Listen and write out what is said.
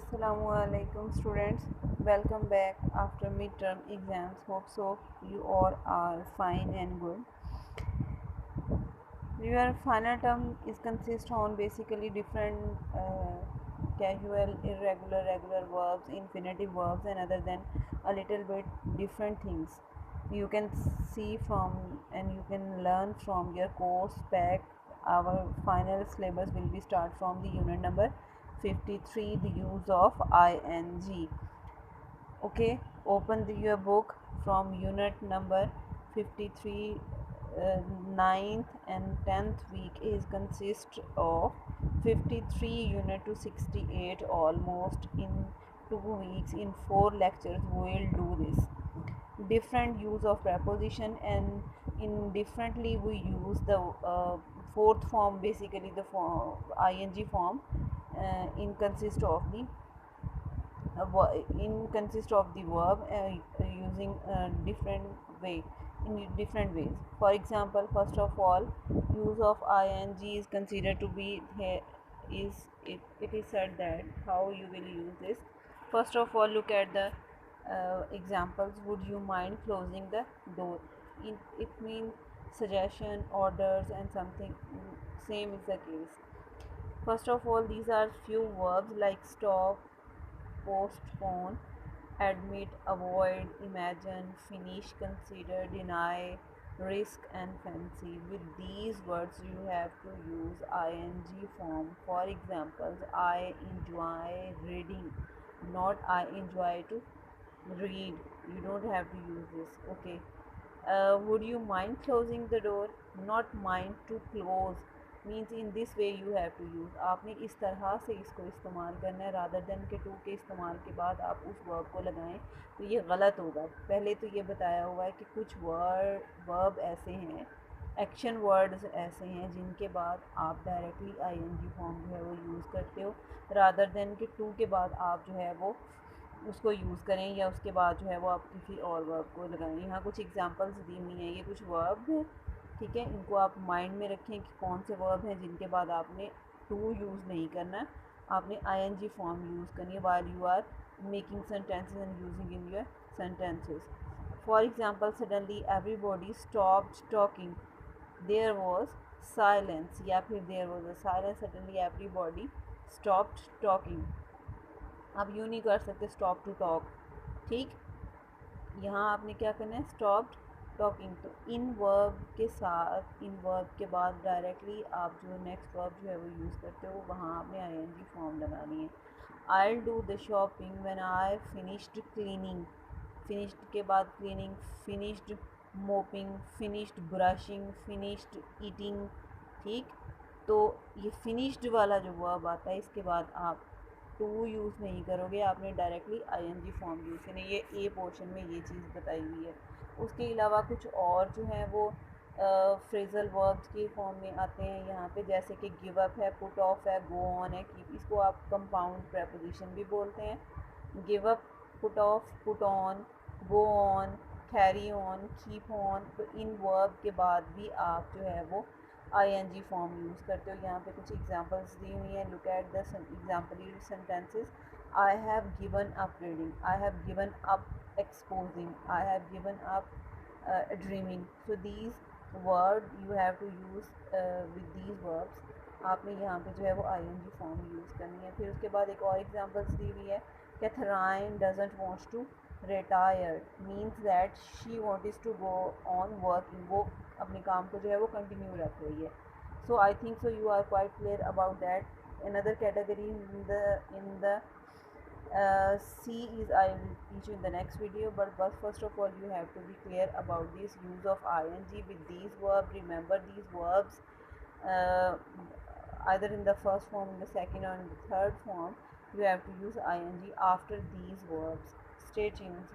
Assalamualaikum students, welcome back after midterm exams. Hope so you all are fine and good. Your final term is consist on basically different casual, irregular, regular verbs, infinitive verbs, and other than a little bit different things. You can see from and you can learn from your course pack. Our final syllabus will be start from the unit number 53, the use of ing. Okay, open your book from unit number 53. Ninth and 10th week is consist of 53 unit to 68, almost in 2 weeks. In 4 lectures we will do this different use of preposition, and in differently we use the fourth form, basically the form ing form, in consist of the verb, using different way in different ways. For example, first of all, use of ing is considered to be here is it is said that how you will use this. First of all, look at the examples. Would you mind closing the door? It means suggestion, orders, and something. Same is the case. First of all, these are few verbs like stop, postpone, admit, avoid, imagine, finish, consider, deny, risk, and fancy. With these words you have to use ing form. For examples, I enjoy reading, not I enjoy to read. You don't have to use this. Okay. Would you mind closing the door? Not mind to close. Means in this way you have to use. आपने इस तरह से इसको इस्तेमाल करना है, rather than के to के इस्तेमाल के बाद आप उस वर्ब को लगाएं तो ये गलत होगा. पहले तो ये बताया हुआ है कि कुछ वर्ब ऐसे हैं, एक्शन वर्ड्स ऐसे हैं जिनके बाद आप डायरेक्टली आईएनजी फॉर्म जो है वो यूज़ करते हो, रादर देन के टू के बाद आप जो है वो उसको यूज़ करें या उसके बाद जो है वो आप किसी और वर्ब को लगाएं. यहाँ कुछ एग्जांपल्स दी हुई हैं, ये कुछ वर्ब हैं, ठीक है. इनको आप माइंड में रखें कि कौन से वर्ब हैं जिनके बाद आपने टू यूज़ नहीं करना, आपने आईएनजी फॉर्म यूज़ करनी है while you are making sentences and using in your sentences. For example, suddenly everybody stopped talking, there was silence, या फिर there was a silence, suddenly everybody stopped talking. आप यूँ नहीं कर सकते स्टॉप टू टॉक, ठीक. यहाँ आपने क्या करना है, स्टॉप्ड टॉकिंग. तो इन वर्ब के साथ, इन वर्ब के बाद डायरेक्टली आप जो नेक्स्ट वर्ब जो है वो यूज़ करते हो, वहाँ आपने आईएनजी फॉर्म लगानी है. I will do the shopping when I finished cleaning. Finished के बाद cleaning, finished mopping, finished brushing, finished eating, ठीक. तो ये फिनिश्ड वाला जो वर्ब आता है इसके बाद आप टू यूज़ नहीं करोगे, आपने डायरेक्टली आईएनजी फॉर्म यूज़ करनी. ये ए पोर्शन में ये चीज़ बताई हुई है. उसके अलावा कुछ और जो हैं वो फ्रेजल वर्ब्स के फॉर्म में आते हैं यहाँ पे, जैसे कि गिव अप है, पुट ऑफ है, गो ऑन है, कीप. इसको आप कंपाउंड प्रेपोजिशन भी बोलते हैं. Give up, put off, put on, go on, carry on, keep on. तो इन वर्ब के बाद भी आप जो है वो आईएनजी फॉर्म यूज़ करते हो. यहाँ पे कुछ एग्जांपल्स दी हुई हैं. Look at the example sentences. I have given up reading, I have given up exposing, I have given up dreaming. So these word you have to use with these verbs. आपने यहाँ पे जो है वो ing form use करनी है. फिर उसके बाद एक और एग्जांपल्स दी हुई है. Katherine doesn't wants to retire, means that she wants to go on working. वो अपने काम को जो है वो कंटिन्यू रख रही है. So I think so you are quite clear about that. Another category in the C is I will teach you in the next video, but first of all you have to be clear about this use of ing with these verbs. Remember these verbs uh, either in the first form, in the second, or in the third form. You have to use ing after these verbs. Stay tuned.